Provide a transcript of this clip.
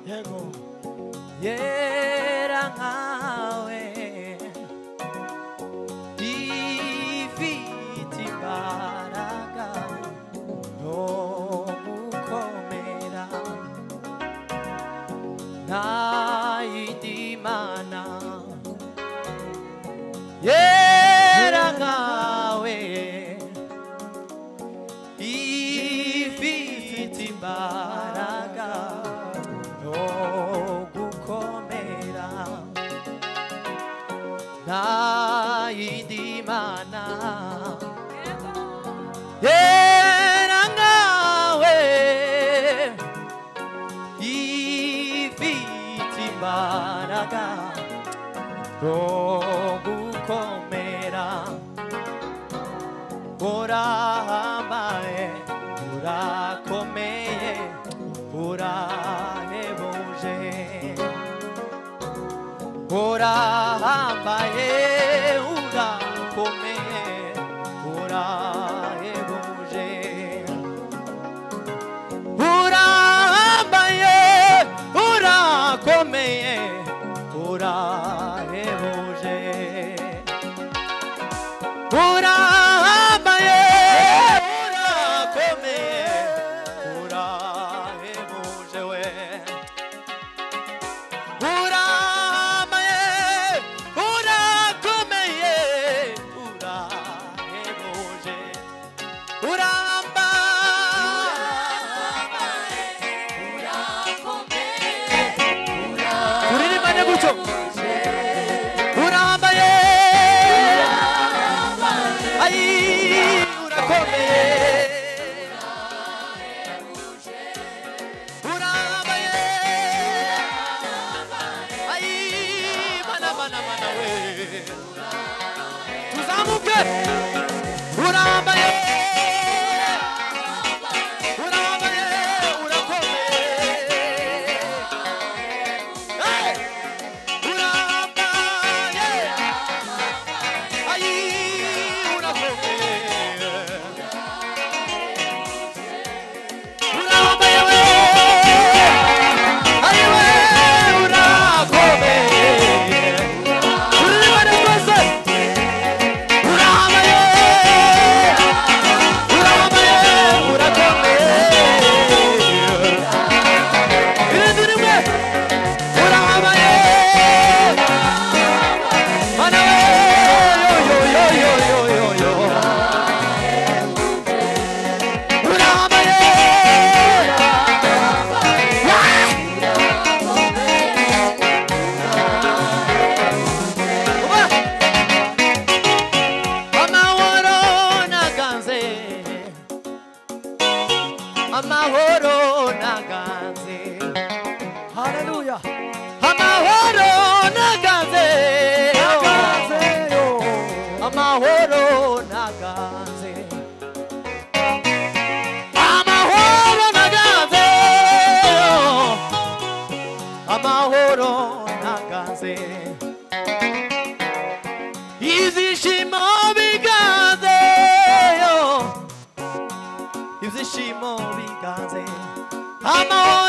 yego yera nkawe ifite imbaraga no gukomera nta yindi mana yera nkawe ifite imbaraga no gukomera nta yindi mana yera nkawe ifite imbaraga no gukomera urahambaye urakomeye urahebuje urahambaye urakomeye urahebuje urahambaye urakomeye urahebuje urahambaye urakomeye urahebuje we urahambaye urakomeye urahebuje uririmane gutyo urahambaye ayi urakomeye urahambaye ayi mana we tuzamuke urahambaye urahambaye urakomeye hey! urahambaye ayi urakomeye urahambaye we ayi we urakomeye uribane rwose urahambaye urahambaye urakomeye irindi rimwe urahambaye mana we yo urahambaye amahoro naganze amahoro naganze haleluya amahoro naganze naganzeyo amahoro naganze amahoro naganze amahoro naganze ibyishimo biganze ibyishimo biganze amahoro